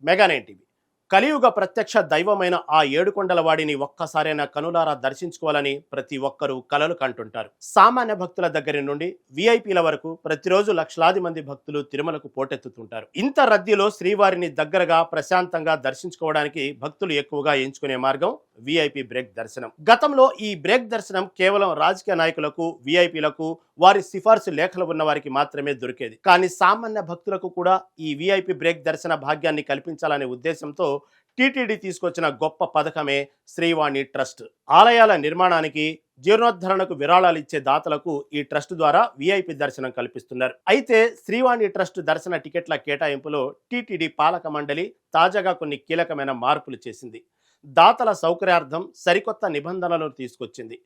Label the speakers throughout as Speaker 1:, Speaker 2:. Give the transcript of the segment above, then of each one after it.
Speaker 1: Mega nine TV. కలియుగ ప్రత్యక్ష దైవమైన ఆ ఏడుకొండల వాడిని ఒక్కసారైనా కనులారా దర్శించుకోవాలని ప్రతి ఒక్కరూ కలలు కంటుంటారు. సామాన్య భక్తుల దగ్గర నుండి విఐపీల వరకు ప్రతిరోజు లక్షలాది మంది భక్తులు తిరుమలకు పోటెత్తుతుంటారు. ఇంత రద్దీలో శ్రీవారిని దగ్గరగా ప్రశాంతంగా దర్శించుకోవడానికి భక్తులు ఎక్కువగా ఎంచుకునే మార్గం విఐపి బ్రేక్ దర్శనం. గతంలో ఈ బ్రేక్ దర్శనం కేవలం రాజకీయ నాయకులకు, విఐపీలకు, వారి సిఫార్సు లేఖలు ఉన్న వారికి మాత్రమే దొరికేది. కానీ సామాన్య భక్తులకు కూడా ఈ విఐపి బ్రేక్ దర్శన భాగ్యాన్ని కల్పించాలనే ఉద్దేశంతో టీటీడీ తీసుకొచ్చిన గొప్ప పథకమే శ్రీవాణి ట్రస్ట్. ఆలయాల నిర్మాణానికి, జీర్ణోద్ధరణకు విరాళాలు ఇచ్చే దాతలకు ఈ ట్రస్ట్ ద్వారా విఐపి దర్శనం కల్పిస్తున్నారు. అయితే శ్రీవాణి ట్రస్ట్ దర్శన టికెట్ల కేటాయింపులో టీటీడీ పాలక మండలి తాజాగా కొన్ని కీలకమైన మార్పులు చేసింది. దాతల సౌకర్యార్థం సరికొత్త నిబంధనలను తీసుకొచ్చింది.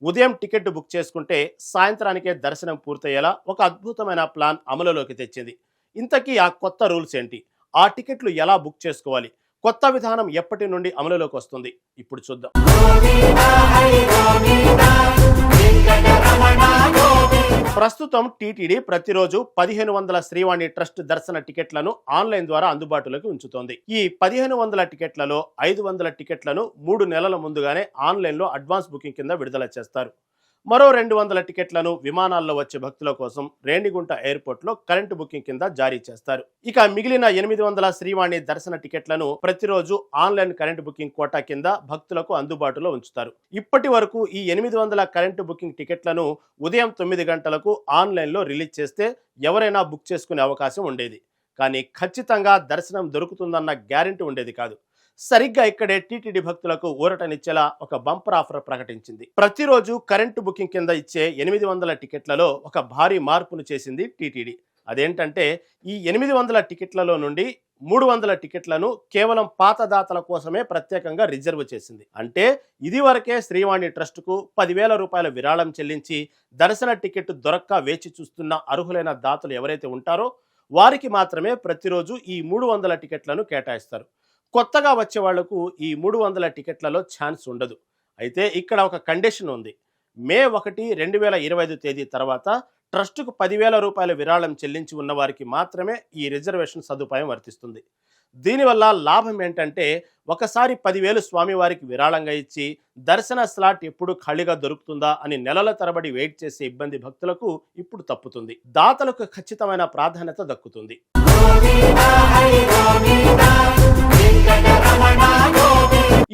Speaker 1: ఉదయం టికెట్ బుక్ చేసుకుంటే సాయంత్రానికే దర్శనం పూర్తయ్యేలా ఒక అద్భుతమైన ప్లాన్ అమలులోకి తెచ్చింది. ఇంతకీ ఆ కొత్త రూల్స్ ఏంటి? ఆ టికెట్లు ఎలా బుక్ చేసుకోవాలి? కొత్త విధానం ఎప్పటి నుండి అమలులోకి వస్తుంది? ఇప్పుడు చూద్దాం. ప్రస్తుతం టీటీడీ ప్రతిరోజు 1500 శ్రీవాణి ట్రస్ట్ దర్శన టికెట్లను ఆన్లైన్ ద్వారా అందుబాటులోకి ఉంచుతోంది. ఈ 1500 టికెట్లలో 500 టికెట్లను 3 నెలల ముందుగానే ఆన్లైన్లో అడ్వాన్స్ బుకింగ్ కింద విడుదల చేస్తారు. మరో 200 టికెట్లను విమానాల్లో వచ్చే భక్తుల కోసం రేణిగుంట ఎయిర్పోర్ట్లో కరెంటు బుకింగ్ కింద జారీ చేస్తారు. ఇక మిగిలిన 800 శ్రీవాణి దర్శన టికెట్లను ప్రతిరోజు ఆన్లైన్ కరెంటు బుకింగ్ కోటా కింద భక్తులకు అందుబాటులో ఉంచుతారు. ఇప్పటి వరకు ఈ 800 కరెంటు బుకింగ్ టికెట్లను ఉదయం 9 గంటలకు ఆన్లైన్లో రిలీజ్ చేస్తే ఎవరైనా బుక్ చేసుకునే అవకాశం ఉండేది. కానీ ఖచ్చితంగా దర్శనం దొరుకుతుందన్న గ్యారెంటీ ఉండేది కాదు. సరిగ్గా ఇక్కడే టీటీడీ భక్తులకు ఊరటనిచ్చేలా ఒక బంపర్ ఆఫర్ ప్రకటించింది. ప్రతిరోజు కరెంటు బుకింగ్ కింద ఇచ్చే 800 టికెట్లలో ఒక భారీ మార్పును చేసింది టీటీడీ. అదేంటంటే ఈ 800 టికెట్లలో నుండి 300 టికెట్లను కేవలం పాత దాతల కోసమే ప్రత్యేకంగా రిజర్వ్ చేసింది. అంటే ఇదివరకే శ్రీవాణి ట్రస్టుకు 10,000 రూపాయల విరాళం చెల్లించి దర్శన టికెట్ దొరక్క వేచి చూస్తున్న అర్హులైన దాతలు ఎవరైతే ఉంటారో వారికి మాత్రమే ప్రతిరోజు ఈ 300 టికెట్లను కేటాయిస్తారు. కొత్తగా వచ్చే వాళ్లకు ఈ 300 టికెట్లలో ఛాన్స్ ఉండదు. అయితే ఇక్కడ ఒక కండిషన్ ఉంది. మే 1, 2025 తేదీ తర్వాత ట్రస్టుకు 10,000 రూపాయల విరాళం చెల్లించి ఉన్న వారికి మాత్రమే ఈ రిజర్వేషన్ సదుపాయం వర్తిస్తుంది. దీనివల్ల లాభం ఏంటంటే ఒకసారి 10,000 స్వామివారికి విరాళంగా ఇచ్చి దర్శన స్లాట్ ఎప్పుడు ఖాళీగా దొరుకుతుందా అని నెలల తరబడి వెయిట్ చేసే ఇబ్బంది భక్తులకు ఇప్పుడు తప్పుతుంది. దాతలకు ఖచ్చితమైన ప్రాధాన్యత దక్కుతుంది.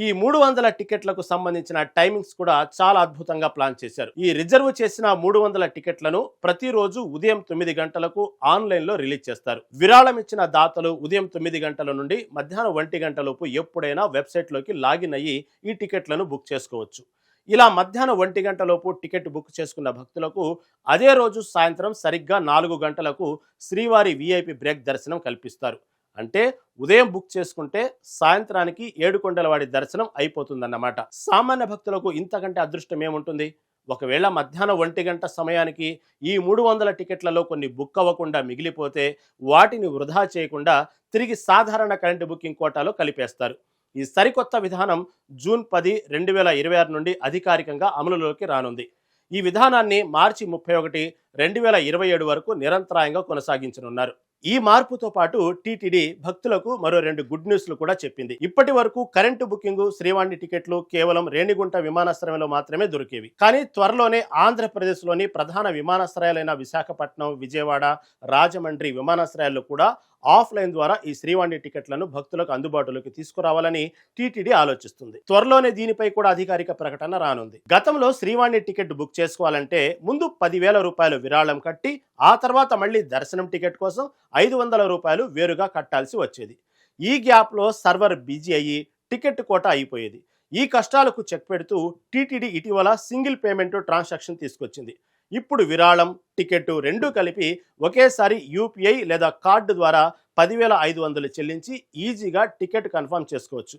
Speaker 1: ఈ 300 టికెట్లకు సంబంధించిన టైమింగ్స్ కూడా చాలా అద్భుతంగా ప్లాన్ చేశారు. ఈ రిజర్వ్ చేసిన 300 టికెట్లను ప్రతిరోజు ఉదయం 9 గంటలకు ఆన్లైన్లో రిలీజ్ చేస్తారు. విరాళం ఇచ్చిన దాతలు ఉదయం 9 గంటల నుండి మధ్యాహ్నం 1 గంటలోపు ఎప్పుడైనా వెబ్సైట్లోకి లాగిన్ అయ్యి ఈ టికెట్లను బుక్ చేసుకోవచ్చు. ఇలా మధ్యాహ్నం 1 గంటలోపు టికెట్ బుక్ చేసుకున్న భక్తులకు అదే రోజు సాయంత్రం సరిగ్గా 4 గంటలకు శ్రీవారి విఐపి బ్రేక్ దర్శనం కల్పిస్తారు. అంటే ఉదయం బుక్ చేసుకుంటే సాయంత్రానికి ఏడుకొండలవాడి దర్శనం అయిపోతుందన్నమాట. సామాన్య భక్తులకు ఇంతకంటే అదృష్టం ఏముంటుంది? ఒకవేళ మధ్యాహ్నం 1 గంట సమయానికి ఈ 300 టికెట్లలో కొన్ని బుక్ అవ్వకుండా మిగిలిపోతే వాటిని వృధా చేయకుండా తిరిగి సాధారణ కరెంటు బుకింగ్ కోటాలో కలిపేస్తారు. ఈ సరికొత్త విధానం జూన్ 10, 2026 నుండి అధికారికంగా అమలులోకి రానుంది. ఈ విధానాన్ని మార్చి 31, 2027 వరకు నిరంతరాయంగా కొనసాగించనున్నారు. ఈ మార్పుతో పాటు టీటీడీ భక్తులకు మరో 2 గుడ్ న్యూస్లు కూడా చెప్పింది. ఇప్పటి వరకు కరెంటు బుకింగ్ శ్రీవాణి టికెట్లు కేవలం రేణిగుంట విమానాశ్రయంలో మాత్రమే దొరికేవి. కానీ త్వరలోనే ఆంధ్రప్రదేశ్లోని ప్రధాన విమానాశ్రయాలైన విశాఖపట్నం, విజయవాడ, రాజమండ్రి విమానాశ్రయాల్లో కూడా ఆఫ్లైన్ ద్వారా ఈ శ్రీవాణి టికెట్లను భక్తులకు అందుబాటులోకి తీసుకురావాలని టీటీడీ ఆలోచిస్తుంది. త్వరలోనే దీనిపై కూడా అధికారిక ప్రకటన రానుంది. గతంలో శ్రీవాణి టికెట్ బుక్ చేసుకోవాలంటే ముందు 10,000 రూపాయలు విరాళం కట్టి ఆ తర్వాత మళ్ళీ దర్శనం టికెట్ కోసం 500 రూపాయలు వేరుగా కట్టాల్సి వచ్చేది. ఈ గ్యాప్లో సర్వర్ బిజీ అయ్యి టికెట్ కోట అయిపోయేది. ఈ కష్టాలకు చెక్ పెడుతూ టీటీడీ ఇటీవల సింగిల్ పేమెంట్ ట్రాన్సాక్షన్ తీసుకొచ్చింది. ఇప్పుడు విరాళం, టికెట్ రెండూ కలిపి ఒకేసారి యూపీఐ లేదా కార్డు ద్వారా 10,500 చెల్లించి ఈజీగా టికెట్ కన్ఫర్మ్ చేసుకోవచ్చు.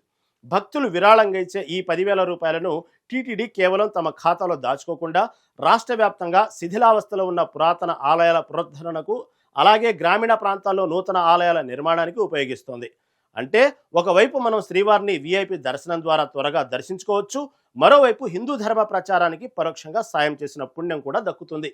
Speaker 1: భక్తులు విరాళంగా ఇచ్చే ఈ 10,000 రూపాయలను టీటీడీ కేవలం తమ ఖాతాలో దాచుకోకుండా రాష్ట్ర వ్యాప్తంగా శిథిలావస్థలో ఉన్న పురాతన ఆలయాల పునరుద్ధరణకు, అలాగే గ్రామీణ ప్రాంతాల్లో నూతన ఆలయాల నిర్మాణానికి ఉపయోగిస్తోంది. అంటే ఒకవైపు మనం శ్రీవారిని విఐపి దర్శనం ద్వారా త్వరగా దర్శించుకోవచ్చు, మరోవైపు హిందూ ధర్మ ప్రచారానికి పరోక్షంగా సాయం చేసిన పుణ్యం కూడా దక్కుతుంది.